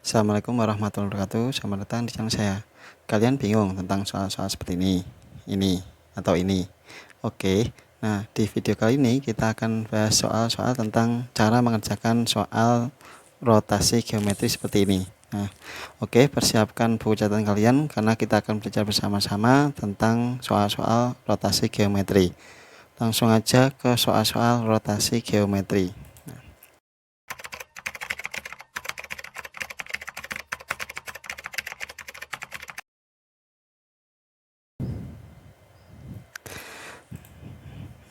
Assalamualaikum warahmatullahi wabarakatuh. Selamat datang di channel saya. Kalian bingung tentang soal-soal seperti ini, atau ini? Oke. Nah, di video kali ini kita akan bahas soal-soal tentang cara mengerjakan soal rotasi geometri seperti ini. Nah, oke, persiapkan buku catatan kalian karena kita akan belajar bersama-sama tentang soal-soal rotasi geometri. Langsung aja ke soal-soal rotasi geometri.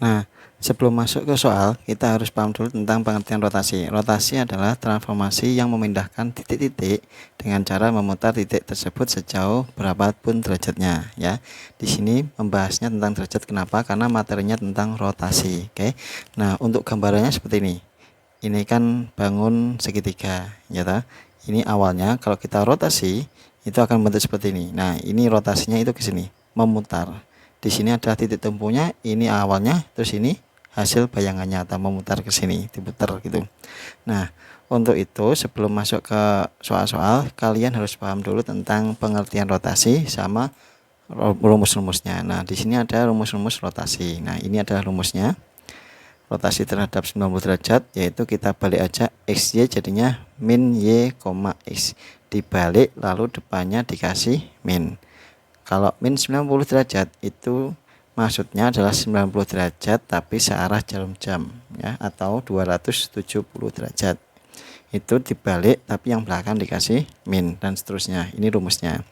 Nah, sebelum masuk ke soal, kita harus paham dulu tentang pengertian rotasi. Rotasi adalah transformasi yang memindahkan titik-titik dengan cara memutar titik tersebut sejauh berapapun derajatnya, ya. Di sini membahasnya tentang derajat. Kenapa? Karena materinya tentang rotasi. Oke. Nah, untuk gambarannya seperti ini. Ini kan bangun segitiga, ya toh? Ini awalnya kalau kita rotasi itu akan bentuk seperti ini. Nah, ini rotasinya itu ke sini, memutar. Di sini adalah titik tumpunya, ini awalnya, terus ini hasil bayangannya atau memutar ke sini, diputar gitu. Nah, untuk itu sebelum masuk ke soal-soal, kalian harus paham dulu tentang pengertian rotasi sama rumus-rumusnya. Nah, di sini ada rumus-rumus rotasi. Nah, ini adalah rumusnya. Rotasi terhadap 90 derajat yaitu kita balik aja XY jadinya min Y, X dibalik lalu depannya dikasih min. Kalau min 90 derajat itu maksudnya adalah 90 derajat tapi searah jarum jam, ya, atau 270 derajat. Itu dibalik tapi yang belakang dikasih min dan seterusnya. Ini rumusnya.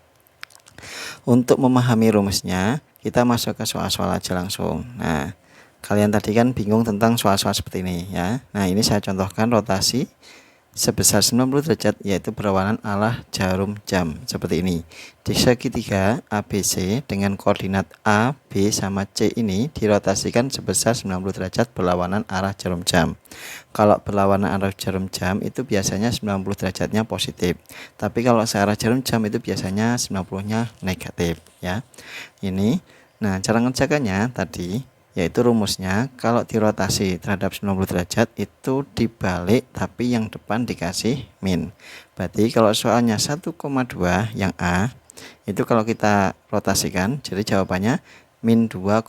Untuk memahami rumusnya, kita masuk ke soal-soal aja langsung. Nah, kalian tadi kan bingung tentang soal-soal seperti ini, ya. Nah, ini saya contohkan rotasi sebesar 90 derajat yaitu berlawanan arah jarum jam seperti ini. Di segitiga ABC dengan koordinat A, B sama C ini dirotasikan sebesar 90 derajat berlawanan arah jarum jam. Kalau berlawanan arah jarum jam itu biasanya 90 derajatnya positif. Tapi kalau searah jarum jam itu biasanya 90-nya negatif, ya. Ini. Nah, cara ngerjakannya tadi yaitu rumusnya kalau dirotasi terhadap 90 derajat itu dibalik tapi yang depan dikasih min. Berarti kalau soalnya 1,2 yang A itu kalau kita rotasikan jadi jawabannya min 2,1,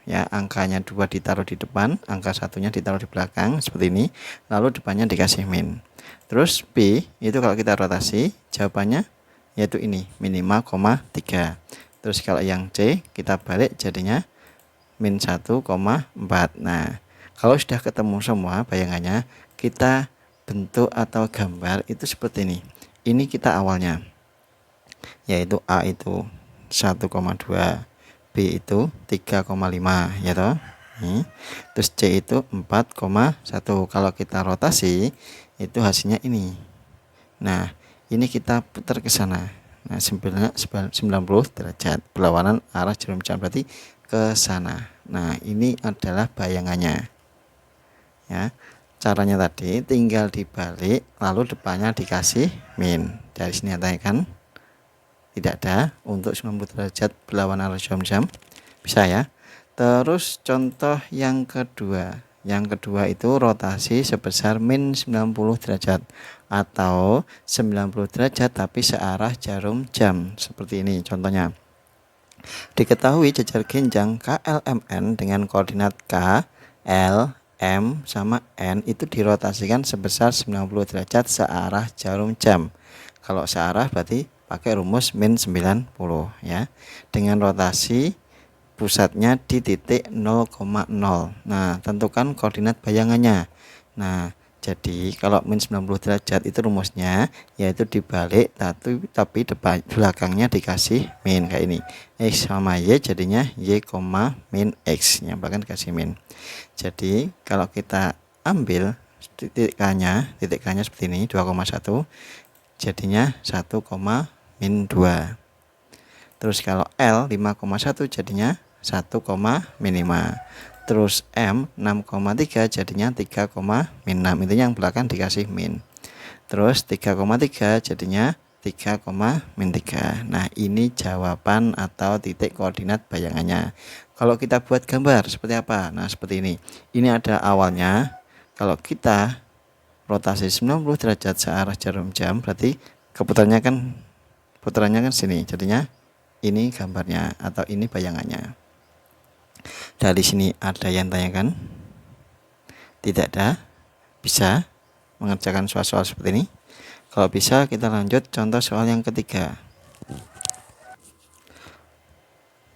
ya. Angkanya 2 ditaruh di depan, angka satunya ditaruh di belakang seperti ini, lalu depannya dikasih min. Terus B itu kalau kita rotasi jawabannya yaitu ini min 5,3. Terus kalau yang C kita balik jadinya min 1,4. Nah, kalau sudah ketemu semua bayangannya, kita bentuk atau gambar itu seperti ini. Ini kita awalnya, yaitu A itu 1,2, B itu 3,5, ya toh. Terus C itu 4,1. Kalau kita rotasi itu hasilnya ini. Nah, ini kita putar ke sana. Nah, 90 derajat berlawanan arah jarum jam berarti ke sana. Nah, ini adalah bayangannya, ya. Caranya tadi tinggal dibalik lalu depannya dikasih min. Dari sini kan tidak ada. Untuk 90 derajat berlawanan arah jarum jam bisa, ya. Terus contoh yang kedua. Yang kedua itu rotasi sebesar min 90 derajat atau 90 derajat tapi searah jarum jam. Seperti ini contohnya. Diketahui jajar genjang KLMN dengan koordinat K, L, M sama N itu dirotasikan sebesar 90 derajat searah jarum jam. Kalau searah berarti pakai rumus min 90, ya. Dengan rotasi pusatnya di titik 0,0. Nah, tentukan koordinat bayangannya. Nah, jadi kalau min 90 derajat itu rumusnya yaitu dibalik tapi depan belakangnya dikasih min kayak ini. X sama Y jadinya Y, min X, yang bahkan dikasih min. Jadi kalau kita ambil titik K-nya seperti ini 2,1 jadinya 1, min 2. Terus kalau L 5,1 jadinya 1, min 5. Terus M 6,3 jadinya 3, min 6. Itu yang belakang dikasih min. Terus 3,3 jadinya 3, min 3. Nah, ini jawaban atau titik koordinat bayangannya. Kalau kita buat gambar seperti apa? Nah, seperti ini. Ini ada awalnya. Kalau kita rotasi 90 derajat searah jarum jam, berarti putarannya kan sini. Jadinya ini gambarnya atau ini bayangannya. Dari sini ada yang tanyakan? Tidak ada? Bisa mengerjakan soal-soal seperti ini? Kalau bisa, kita lanjut contoh soal yang ketiga.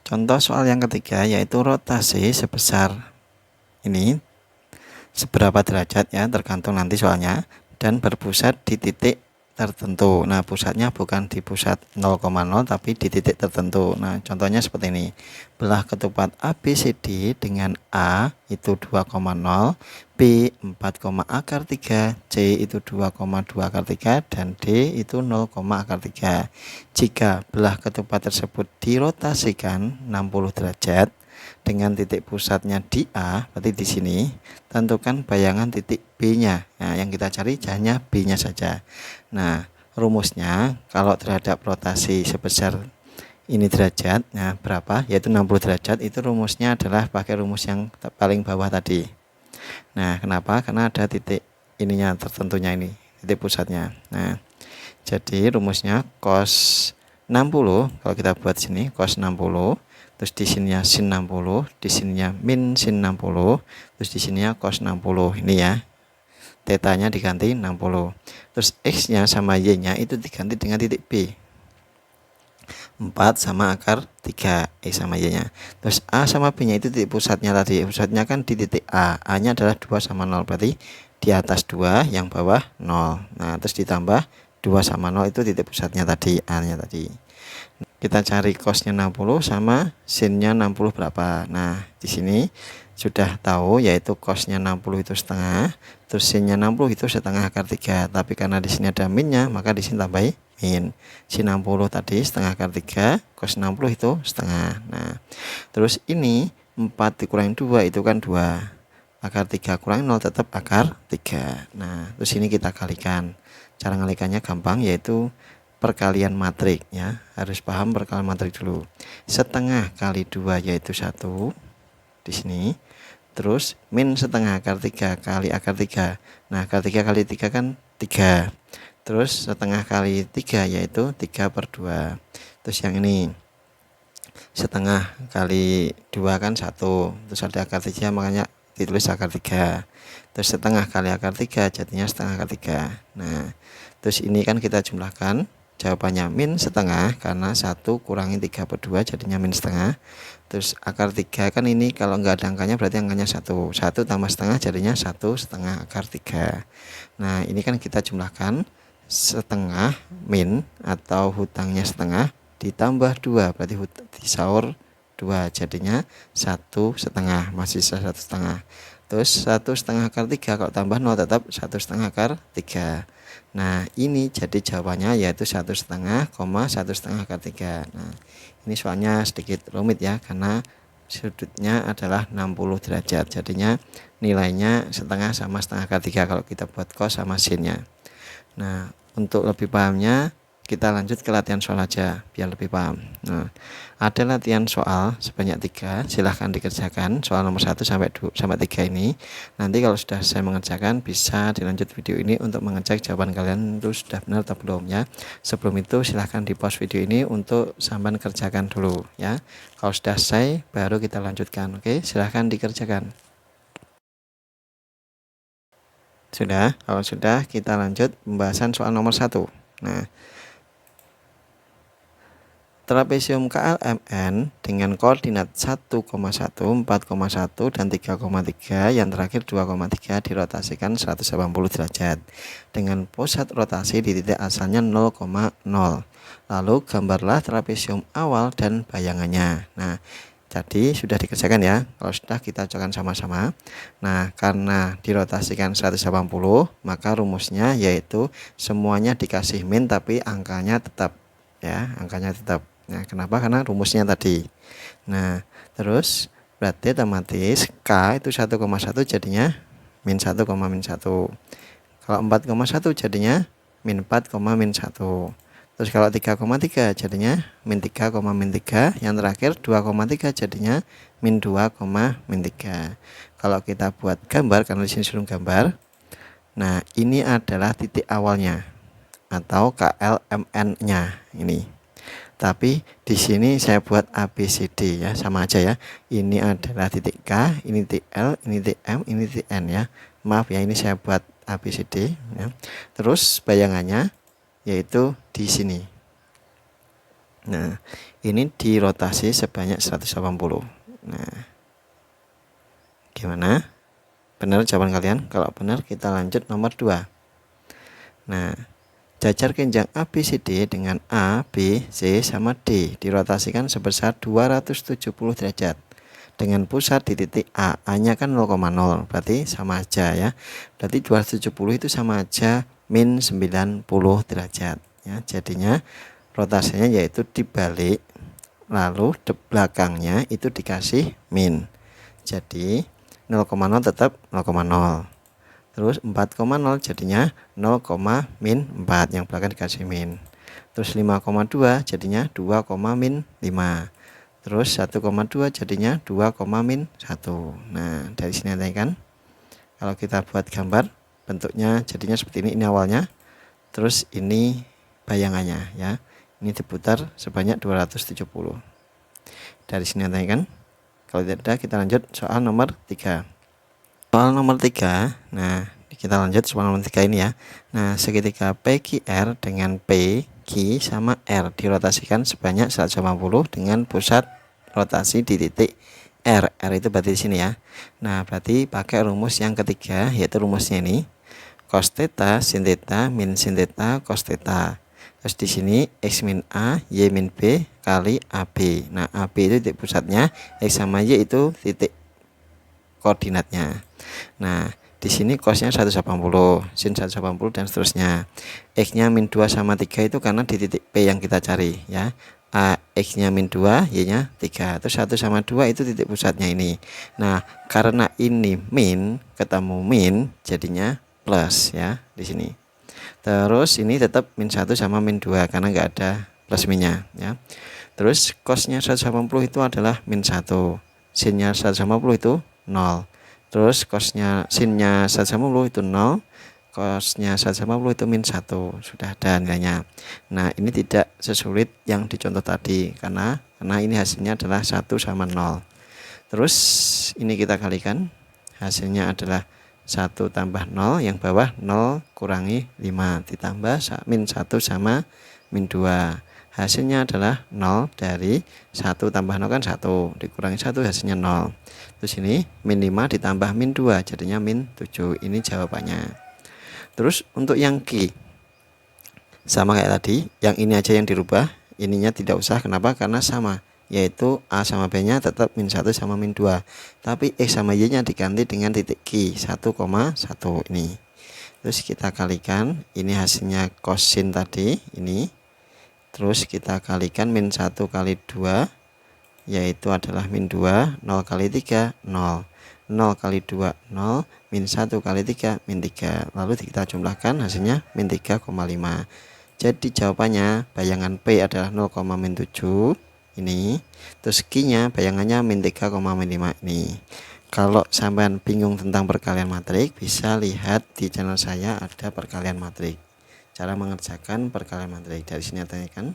Contoh soal yang ketiga yaitu rotasi sebesar ini seberapa derajat ya, tergantung nanti soalnya, dan berpusat di titik tertentu. Nah, pusatnya bukan di pusat 0,0 tapi di titik tertentu. Nah, contohnya seperti ini. Belah ketupat ABCD dengan A itu 2,0, B 4, akar 3, C itu 2,2 akar 3, dan D itu 0, akar 3. Jika belah ketupat tersebut dirotasikan 60 derajat dengan titik pusatnya di A, berarti di sini, tentukan bayangan titik B-nya. Nah, yang kita cari hanya B-nya saja. Nah, rumusnya kalau terhadap rotasi sebesar ini derajat, nah berapa? Yaitu 60 derajat, itu rumusnya adalah pakai rumus yang paling bawah tadi. Nah, kenapa? Karena ada titik ininya tertentunya ini, titik pusatnya. Nah, jadi rumusnya cos 60, kalau kita buat sini cos 60, terus di sininya sin 60, di sininya min sin 60, terus di sininya cos 60. Ini ya, tetanya diganti 60, terus x nya sama y nya itu diganti dengan titik B, 4 sama akar 3, x sama y nya. Terus a sama b nya itu titik pusatnya tadi, pusatnya kan di titik a nya adalah 2 sama 0, berarti di atas 2, yang bawah 0. Nah, terus ditambah 2 sama 0 itu titik pusatnya tadi, a nya tadi. Kita cari cosnya 60 sama sinnya 60 berapa. Nah, di sini sudah tahu yaitu cosnya 60 itu setengah, terus sinnya 60 itu setengah akar 3. Tapi karena di sini ada minnya, maka di sini tambahin min. Sin 60 tadi setengah akar 3, cos 60 itu setengah. Nah, terus ini 4 dikurangi 2 itu kan 2. Akar 3 kurangi 0 tetap akar 3. Nah, terus ini kita kalikan. Cara ngalikannya gampang, yaitu perkalian matrik ya, harus paham perkalian matrik dulu. Setengah kali 2 yaitu 1 di sini, terus min setengah akar 3 kali akar 3. Nah, akar 3 kali 3 kan 3, terus setengah kali 3 yaitu 3/2. Terus yang ini setengah kali 2 kan 1, terus ada akar 3 makanya ditulis akar 3, terus setengah kali akar 3 jadinya setengah akar 3. Nah, terus ini kan kita jumlahkan, jawabannya min setengah karena 1 kurangi 3/2 jadinya min setengah. Terus akar 3 kan ini kalau nggak ada angkanya berarti angkanya 1. 1 tambah setengah jadinya 1 setengah akar 3. Nah, ini kan kita jumlahkan setengah min atau hutangnya setengah ditambah 2 berarti disaur 2 jadinya 1 setengah, masih sisa 1 setengah. Terus 1 setengah akar 3 kalau tambah 0 tetap 1 setengah akar 3. Nah, ini jadi jawabannya yaitu 1 setengah, 1 setengah akar 3. Nah, ini soalnya sedikit rumit ya, karena sudutnya adalah 60 derajat. Jadinya nilainya setengah sama setengah akar 3 kalau kita buat cos sama sinnya. Nah, untuk lebih pahamnya kita lanjut ke latihan soal aja biar lebih paham. Nah, ada latihan soal sebanyak 3, silahkan dikerjakan soal nomor 1 sampai 3 ini. Nanti kalau sudah saya mengerjakan bisa dilanjut video ini untuk mengecek jawaban kalian itu sudah benar atau belum ya. Sebelum itu silahkan di pause video ini untuk sambil kerjakan dulu ya. Kalau sudah selesai baru kita lanjutkan. Oke, silahkan dikerjakan. Sudah? Kalau sudah kita lanjut pembahasan soal nomor 1. Nah, trapesium KLMN dengan koordinat 1,1, 4,1, dan 3,3 yang terakhir 2,3 dirotasikan 180 derajat dengan pusat rotasi di titik asalnya 0,0. Lalu gambarlah trapesium awal dan bayangannya. Nah, jadi sudah dikerjakan ya. Kalau sudah kita cokan sama-sama. Nah, karena dirotasikan 180, maka rumusnya yaitu semuanya dikasih min tapi angkanya tetap ya, angkanya tetap. Nah, kenapa? Karena rumusnya tadi. Nah, terus berarti otomatis K itu 1,1 jadinya min 1, min 1. Kalau 4,1 jadinya min 4, min 1. Terus kalau 3,3 jadinya min 3, min 3. Yang terakhir 2,3 jadinya min 2, min 3. Kalau kita buat gambar, karena di sini suruh gambar. Nah, ini adalah titik awalnya atau KLMN-nya ini. Tapi di sini saya buat ABCD ya, sama aja ya. Ini adalah titik K, ini titik L, ini titik M, ini titik N ya. Maaf ya, ini saya buat ABCD ya. Terus bayangannya yaitu di sini. Nah, ini dirotasi sebanyak 180. Nah, gimana? Benar jawaban kalian? Kalau benar kita lanjut nomor 2. Nah, jajar kenjang ABCD dengan A, B, C sama D dirotasikan sebesar 270 derajat dengan pusat di titik A. A-nya kan 0,0, berarti sama aja ya. Berarti 270 itu sama aja min 90 derajat ya. Jadinya rotasinya yaitu dibalik, lalu di belakangnya itu dikasih min. Jadi 0,0 tetap 0,0. Terus 4,0 jadinya 0, min 4, yang belakang dikasih min. Terus 5,2 jadinya 2, min 5. Terus 1,2 jadinya 2, min 1. Nah, dari sini nanti kan kalau kita buat gambar bentuknya jadinya seperti ini awalnya. Terus ini bayangannya ya. Ini diputar sebanyak 270. Dari sini nanti kan. Kalau tidak ada kita lanjut soal nomor 3. Soal nomor 3, nah kita lanjut soal nomor 3 ini ya. Nah, segitiga PQR dengan P, Q sama R dirotasikan sebanyak 180 dengan pusat rotasi di titik R. R itu berarti di sini ya. Nah, berarti pakai rumus yang ketiga, yaitu rumusnya ini cos theta sin theta min sin theta cos theta. Terus di sini X min A, Y min B kali AB. Nah, AB itu titik pusatnya, X sama Y itu titik koordinatnya. Nah, di sini cosnya 180, sin 180 dan seterusnya. X-nya min 2 sama 3 itu karena di titik P yang kita cari ya. X-nya min 2, Y-nya 3. Terus 1 sama 2 itu titik pusatnya ini. Nah, karena ini min ketemu min jadinya plus ya di sini. Terus ini tetap min 1 sama min 2 karena nggak ada plus minnya ya. Terus cosnya 180 itu adalah min 1. Sinnya 180 itu 0. Terus cosnya sinnya 180 itu 0, cosnya 180 itu min 1. Sudah ada nilainya. Nah, ini tidak sesulit yang dicontoh tadi karena ini hasilnya adalah 1 sama 0. Terus ini kita kalikan, hasilnya adalah 1 tambah 0, yang bawah 0 kurangi 5 ditambah min 1 sama min 2. Hasilnya adalah 0 dari 1 tambah 0 kan 1, dikurangi 1 hasilnya 0. Terus ini min 5 ditambah min 2 jadinya min 7. Ini jawabannya. Terus untuk yang Q sama kayak tadi, yang ini aja yang dirubah, ininya tidak usah. Kenapa? Karena sama, yaitu A sama B nya tetap min 1 sama min 2, tapi X sama Y nya diganti dengan titik Q 1,1 ini. Terus kita kalikan, ini hasilnya kosin tadi ini. Terus kita kalikan min 1 kali 2 yaitu adalah min 2, 0 kali 3 0, 0 kali 2 0, min 1 kali 3 min 3. Lalu kita jumlahkan hasilnya min 3,5. Jadi jawabannya bayangan P adalah 0, min 7 ini. Terus Q nya bayangannya min 3,5 ini. Kalau sampean bingung tentang perkalian matrik, bisa lihat di channel saya ada perkalian matrik, cara mengerjakan perkalian matrik. Dari sini tanya kan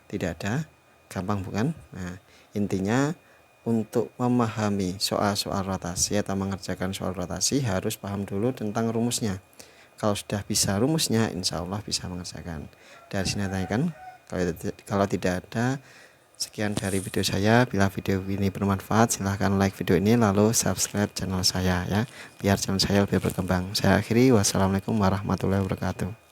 tidak ada, gampang bukan? Nah, intinya untuk memahami soal-soal rotasi atau mengerjakan soal rotasi harus paham dulu tentang rumusnya. Kalau sudah bisa rumusnya, insya Allah bisa mengerjakan. Dari sini tanya kan, kalau tidak ada. Sekian dari video saya. Bila video ini bermanfaat, silahkan like video ini lalu subscribe channel saya ya, biar channel saya lebih berkembang. Saya akhiri, wassalamualaikum warahmatullahi wabarakatuh.